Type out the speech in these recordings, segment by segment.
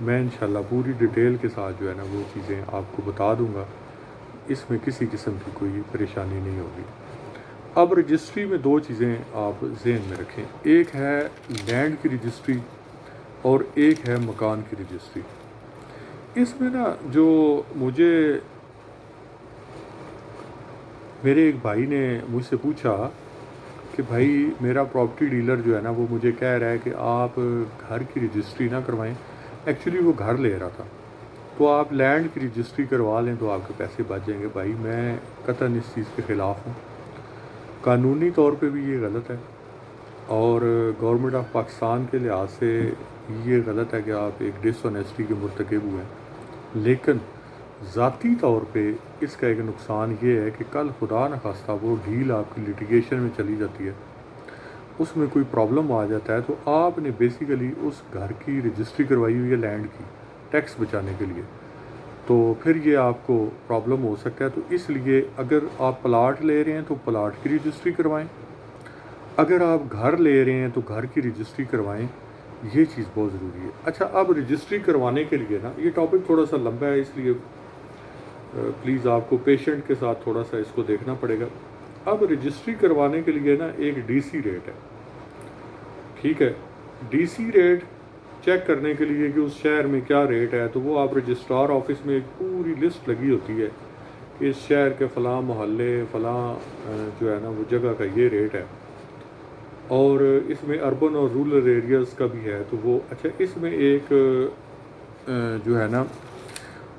میں انشاءاللہ پوری ڈیٹیل کے ساتھ جو ہے نا وہ چیزیں آپ کو بتا دوں گا، اس میں کسی قسم کی کوئی پریشانی نہیں ہوگی۔ اب رجسٹری میں دو چیزیں آپ ذہن میں رکھیں، ایک ہے لینڈ کی رجسٹری اور ایک ہے مکان کی رجسٹری۔ اس میں نا جو مجھے میرے ایک بھائی نے مجھ سے پوچھا کہ بھائی میرا پراپرٹی ڈیلر جو ہے نا وہ مجھے کہہ رہا ہے کہ آپ گھر کی رجسٹری نہ کروائیں، ایکچولی وہ گھر لے رہا تھا، تو آپ لینڈ کی رجسٹری کروا لیں تو آپ کے پیسے بچ جائیں گے۔ بھائی میں قطعاً اس چیز کے خلاف ہوں، قانونی طور پہ بھی یہ غلط ہے اور گورنمنٹ آف پاکستان کے لحاظ سے یہ غلط ہے کہ آپ ایک ڈس آنیسٹی کے مرتکب ہوئے ہیں، لیکن ذاتی طور پہ اس کا ایک نقصان یہ ہے کہ کل خدا نخواستہ وہ ڈیل آپ کی لیٹیگیشن میں چلی جاتی ہے، اس میں کوئی پرابلم آ جاتا ہے تو آپ نے بیسیکلی اس گھر کی رجسٹری کروائی ہوئی ہے لینڈ کی ٹیکس بچانے کے لیے، تو پھر یہ آپ کو پرابلم ہو سکتا ہے۔ تو اس لیے اگر آپ پلاٹ لے رہے ہیں تو پلاٹ کی رجسٹری کروائیں، اگر آپ گھر لے رہے ہیں تو گھر کی رجسٹری کروائیں، یہ چیز بہت ضروری ہے۔ اچھا، اب رجسٹری کروانے کے لیے نا یہ ٹاپک تھوڑا سا لمبا ہے، اس لیے پلیز آپ کو پیشنٹ کے ساتھ تھوڑا سا اس کو دیکھنا پڑے گا۔ اب رجسٹری کروانے کے لیے نا ایک ڈی سی ریٹ ہے، ٹھیک ہے، ڈی سی ریٹ چیک کرنے کے لیے کہ اس شہر میں کیا ریٹ ہے تو وہ آپ رجسٹرار آفس میں ایک پوری لسٹ لگی ہوتی ہے کہ اس شہر کے فلاں محلے فلاں جو ہے نا وہ جگہ کا یہ ریٹ ہے، اور اس میں اربن اور رورل ایریاز کا بھی ہے۔ تو وہ اچھا، اس میں ایک جو ہے نا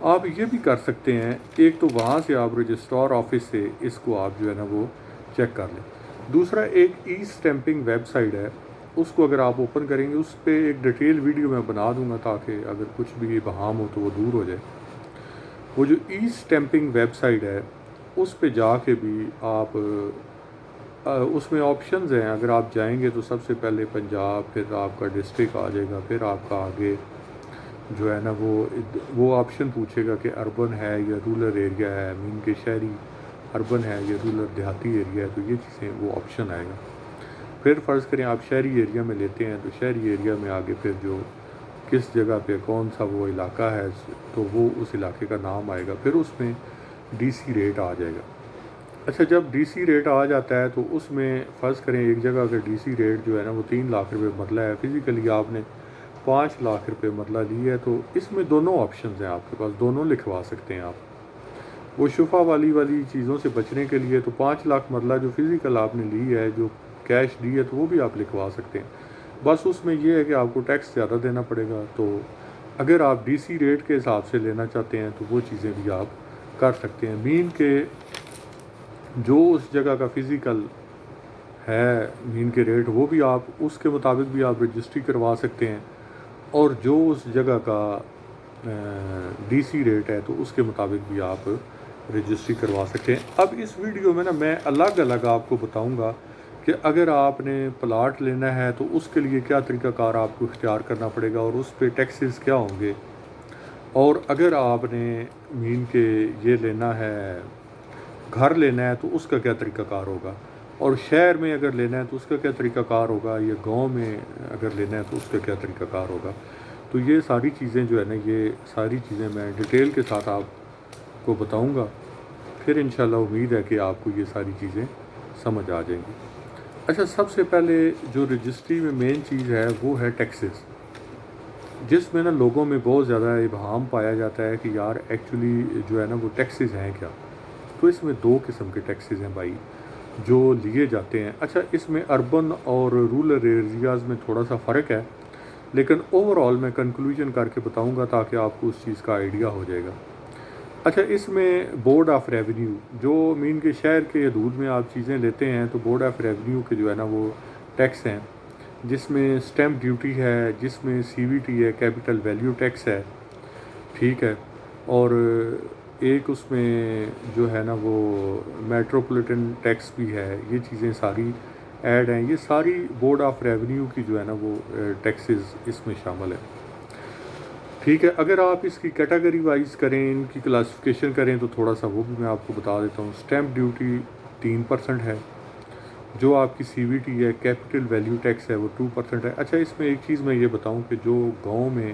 آپ یہ بھی کر سکتے ہیں، ایک تو وہاں سے آپ رجسٹرار آفس سے اس کو آپ جو ہے نا وہ چیک کر لیں۔ دوسرا ایک ای اسٹیمپنگ ویب سائٹ ہے، اس کو اگر آپ اوپن کریں گے اس پہ ایک ڈیٹیل ویڈیو میں بنا دوں گا تاکہ اگر کچھ بھی بہام ہو تو وہ دور ہو جائے۔ وہ جو ای اسٹیمپنگ ویب سائٹ ہے اس پہ جا کے بھی آپ اس میں آپشنز ہیں، اگر آپ جائیں گے تو سب سے پہلے پنجاب، پھر آپ کا ڈسٹرکٹ آ جائے گا، پھر آپ کا آگے جو ہے نا وہ آپشن پوچھے گا کہ اربن ہے یا رورل ایریا ہے، مین کے شہری اربن ہے یا رورل دیہاتی ایریا ہے، تو یہ چیزیں وہ آپشن آئے گا۔ پھر فرض کریں آپ شہری ایریا میں لیتے ہیں تو شہری ایریا میں آگے پھر جو کس جگہ پہ کون سا وہ علاقہ ہے تو وہ اس علاقے کا نام آئے گا، پھر اس میں ڈی سی ریٹ آ جائے گا۔ اچھا، جب ڈی سی ریٹ آ جاتا ہے تو اس میں فرض کریں ایک جگہ کا ڈی سی ریٹ جو ہے نا وہ 3 لاکھ روپے مرلہ ہے، فزیکلی آپ نے 5 لاکھ روپے مرلہ لی ہے، تو اس میں دونوں آپشنز ہیں آپ کے پاس، دونوں لکھوا سکتے ہیں آپ۔ وہ شفا والی چیزوں سے بچنے کے لیے تو 5 لاکھ مرلہ جو فزیکل آپ نے لی ہے، جو کیش دی ہے، تو وہ بھی آپ لکھوا سکتے ہیں، بس اس میں یہ ہے کہ آپ کو ٹیکس زیادہ دینا پڑے گا۔ تو اگر آپ ڈی سی ریٹ کے حساب سے لینا چاہتے ہیں تو وہ چیزیں بھی آپ کر سکتے ہیں، مین کے جو اس جگہ کا فزیکل ہے مین کے ریٹ وہ بھی آپ اس کے مطابق بھی آپ رجسٹری کروا سکتے ہیں، اور جو اس جگہ کا ڈی سی ریٹ ہے تو اس کے مطابق بھی آپ رجسٹری کروا سکتے ہیں۔ اب اس ویڈیو میں نا میں الگ الگ آپ کو بتاؤں گا کہ اگر آپ نے پلاٹ لینا ہے تو اس کے لیے کیا طریقہ کار آپ کو اختیار کرنا پڑے گا اور اس پہ ٹیکسز کیا ہوں گے، اور اگر آپ نے مین کے یہ لینا ہے گھر لینا ہے تو اس کا کیا طریقہ کار ہوگا، اور شہر میں اگر لینا ہے تو اس کا کیا طریقہ کار ہوگا، یا گاؤں میں اگر لینا ہے تو اس کا کیا طریقہ کار ہوگا۔ تو یہ ساری چیزیں جو ہے نا یہ ساری چیزیں میں ڈیٹیل کے ساتھ آپ کو بتاؤں گا، پھر انشاءاللہ امید ہے کہ آپ کو یہ ساری چیزیں سمجھ آ جائیں گی۔ اچھا، سب سے پہلے جو رجسٹری میں مین چیز ہے وہ ہے ٹیکسز، جس میں نا لوگوں میں بہت زیادہ ابہام پایا جاتا ہے کہ یار ایکچولی جو ہے نا وہ ٹیکسز ہیں کیا۔ تو اس میں 2 قسم کے ٹیکسز ہیں بھائی جو لیے جاتے ہیں۔ اچھا، اس میں اربن اور رورل ایریاز میں تھوڑا سا فرق ہے، لیکن اوور آل میں کنکلوژن کر کے بتاؤں گا تاکہ آپ کو اس چیز کا آئیڈیا ہو جائے گا۔ اچھا، اس میں بورڈ آف ریونیو جو مین کے شہر کے حدود میں آپ چیزیں لیتے ہیں تو بورڈ آف ریونیو کے جو ہے نا وہ ٹیکس ہیں، جس میں سٹیمپ ڈیوٹی ہے، جس میں سی وی ٹی ہے، کیپٹل ویلیو ٹیکس ہے، ٹھیک ہے، اور ایک اس میں جو ہے نا وہ میٹروپولیٹن ٹیکس بھی ہے، یہ چیزیں ساری ایڈ ہیں، یہ ساری بورڈ آف ریونیو کی جو ہے نا وہ ٹیکسز اس میں شامل ہیں، ٹھیک ہے۔ اگر آپ اس کی کیٹیگری وائز کریں، ان کی کلاسیفیکیشن کریں تو تھوڑا سا وہ بھی میں آپ کو بتا دیتا ہوں۔ سٹیمپ ڈیوٹی 3% ہے، جو آپ کی سی وی ٹی ہے، کیپٹل ویلیو ٹیکس ہے، وہ 2% ہے۔ اچھا، اس میں ایک چیز میں یہ بتاؤں کہ جو گاؤں میں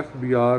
FBR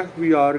FBR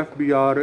FBR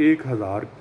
1000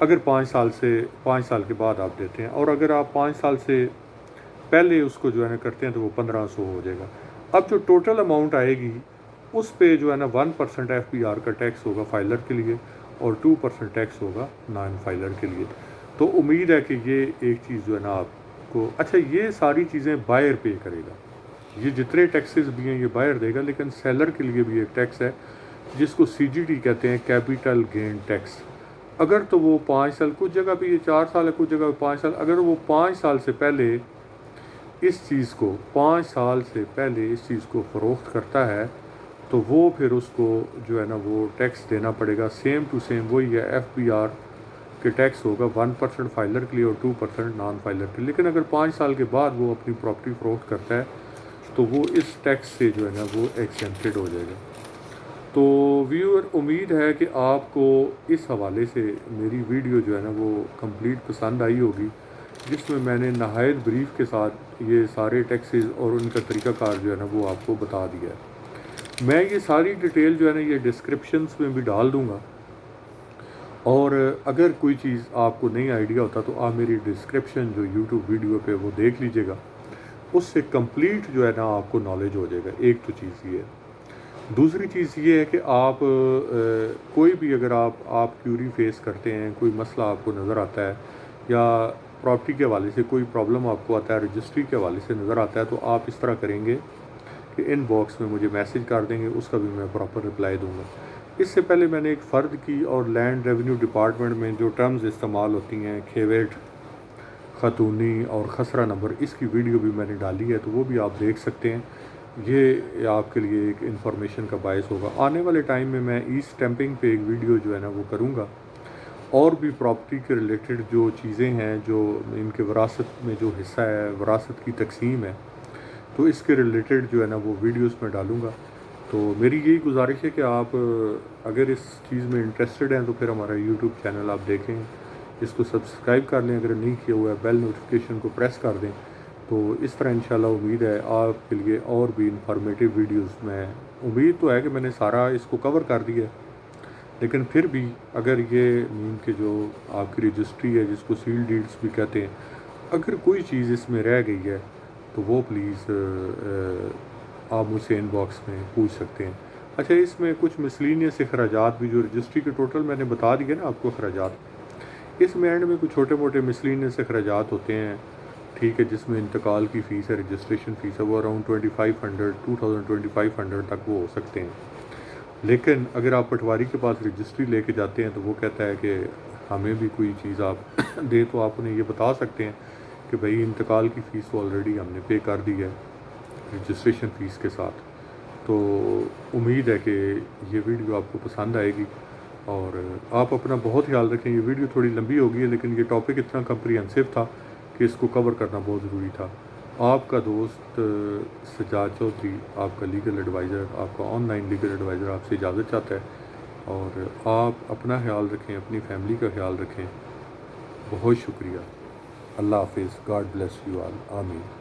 اگر 5 سال کے بعد آپ دیتے ہیں، اور اگر آپ 5 سال سے پہلے اس کو جو ہے نا کرتے ہیں تو وہ 1500 ہو جائے گا۔ اب جو ٹوٹل اماؤنٹ آئے گی اس پہ جو ہے نا 1% FBR کا ٹیکس ہوگا فائلر کے لیے، اور 2% ٹیکس ہوگا نان فائلر کے لیے۔ تو امید ہے کہ یہ ایک چیز جو ہے نا آپ کو، اچھا یہ ساری چیزیں بائر پے کرے گا، یہ جتنے ٹیکسز بھی ہیں یہ بائر دے گا، لیکن سیلر کے لیے بھی ایک ٹیکس ہے جس کو CGT کہتے ہیں، کیپیٹل گین ٹیکس۔ اگر تو وہ 5 سال، کچھ جگہ پہ یہ 4 سال ہے، کچھ جگہ 5 سال، اگر وہ 5 سال سے پہلے اس چیز کو 5 سال سے پہلے اس چیز کو فروخت کرتا ہے تو وہ پھر اس کو جو ہے نا وہ ٹیکس دینا پڑے گا، سیم ٹو سیم وہی ہے، FBR کے ٹیکس ہوگا 1% فائلر کے لیے اور 2% نان فائلر کے لیے۔ لیکن اگر 5 سال کے بعد وہ اپنی پراپرٹی فروخت کرتا ہے تو وہ اس ٹیکس سے جو ہے نا وہ ایکسمپٹڈ ہو جائے گا۔ تو ویور، امید ہے کہ آپ کو اس حوالے سے میری ویڈیو جو ہے نا وہ کمپلیٹ پسند آئی ہوگی، جس میں نے نہایت بریف کے ساتھ یہ سارے ٹیکسز اور ان کا طریقہ کار جو ہے نا وہ آپ کو بتا دیا ہے۔ میں یہ ساری ڈیٹیل جو ہے نا یہ ڈسکرپشنز میں بھی ڈال دوں گا، اور اگر کوئی چیز آپ کو نہیں آئیڈیا ہوتا تو آپ میری ڈسکرپشن جو یوٹیوب ویڈیو پہ وہ دیکھ لیجئے گا، اس سے کمپلیٹ جو ہے نا آپ کو نالج ہو جائے گا۔ ایک تو چیز یہ ہے، دوسری چیز یہ ہے کہ آپ کوئی بھی اگر آپ کیوری فیس کرتے ہیں، کوئی مسئلہ آپ کو نظر آتا ہے، یا پراپرٹی کے حوالے سے کوئی پرابلم آپ کو آتا ہے، رجسٹری کے حوالے سے نظر آتا ہے، تو آپ اس طرح کریں گے کہ ان باکس میں مجھے میسج کر دیں گے، اس کا بھی میں پراپر رپلائی دوں گا۔ اس سے پہلے میں نے ایک فرد کی اور لینڈ ریونیو ڈپارٹمنٹ میں جو ٹرمز استعمال ہوتی ہیں، کھیویٹ، خاتونی اور خسرہ نمبر، اس کی ویڈیو بھی میں نے ڈالی ہے، تو وہ بھی آپ دیکھ سکتے ہیں۔ یہ آپ کے لیے ایک انفارمیشن کا باعث ہوگا۔ آنے والے ٹائم میں ای اسٹیمپنگ پہ ایک ویڈیو جو ہے نا وہ کروں گا، اور بھی پراپرٹی کے ریلیٹڈ جو چیزیں ہیں، جو ان کے وراثت میں جو حصہ ہے، وراثت کی تقسیم ہے، تو اس کے ریلیٹڈ جو ہے نا وہ ویڈیوز میں ڈالوں گا۔ تو میری یہی گزارش ہے کہ آپ اگر اس چیز میں انٹرسٹڈ ہیں تو پھر ہمارا یوٹیوب چینل آپ دیکھیں، اس کو سبسکرائب کر لیں، اگر نہیں کیا ہوا ہے بیل نوٹیفیکیشن کو پریس کر دیں۔ تو اس طرح انشاءاللہ امید ہے آپ کے لیے اور بھی انفارمیٹیو ویڈیوز، میں امید تو ہے کہ میں نے سارا اس کو کور کر دیا ہے، لیکن پھر بھی اگر یہ کہ جو آپ کی رجسٹری ہے، جس کو سیل ڈیڈز بھی کہتے ہیں، اگر کوئی چیز اس میں رہ گئی ہے تو وہ پلیز آپ مجھ سے ان باکس میں پوچھ سکتے ہیں۔ اچھا، اس میں کچھ مسلینیس اخراجات بھی، جو رجسٹری کے ٹوٹل میں نے بتا دیا نا آپ کو اخراجات، اس میں اینڈ میں کچھ چھوٹے موٹے مسلینیس اخراجات ہوتے ہیں، ٹھیک ہے، جس میں انتقال کی فیس ہے، رجسٹریشن فیس ہے، وہ اراؤنڈ 2500 تک وہ ہو سکتے ہیں۔ لیکن اگر آپ پٹواری کے پاس رجسٹری لے کے جاتے ہیں تو وہ کہتا ہے کہ ہمیں بھی کوئی چیز آپ دیں، تو آپ انہیں یہ بتا سکتے ہیں کہ بھئی انتقال کی فیس تو آلریڈی ہم نے پے کر دی ہے رجسٹریشن فیس کے ساتھ۔ تو امید ہے کہ یہ ویڈیو آپ کو پسند آئے گی، اور آپ اپنا بہت خیال رکھیں۔ یہ ویڈیو تھوڑی لمبی ہو گئی ہے، لیکن یہ ٹاپک اتنا کمپریہنسو تھا کہ اس کو کور کرنا بہت ضروری تھا۔ آپ کا دوست سجاد چودھری، آپ کا لیگل ایڈوائزر، آپ کا آن لائن لیگل ایڈوائزر، آپ سے اجازت چاہتا ہے، اور آپ اپنا خیال رکھیں، اپنی فیملی کا خیال رکھیں۔ بہت شکریہ۔ اللہ حافظ۔ God bless you all. آمین۔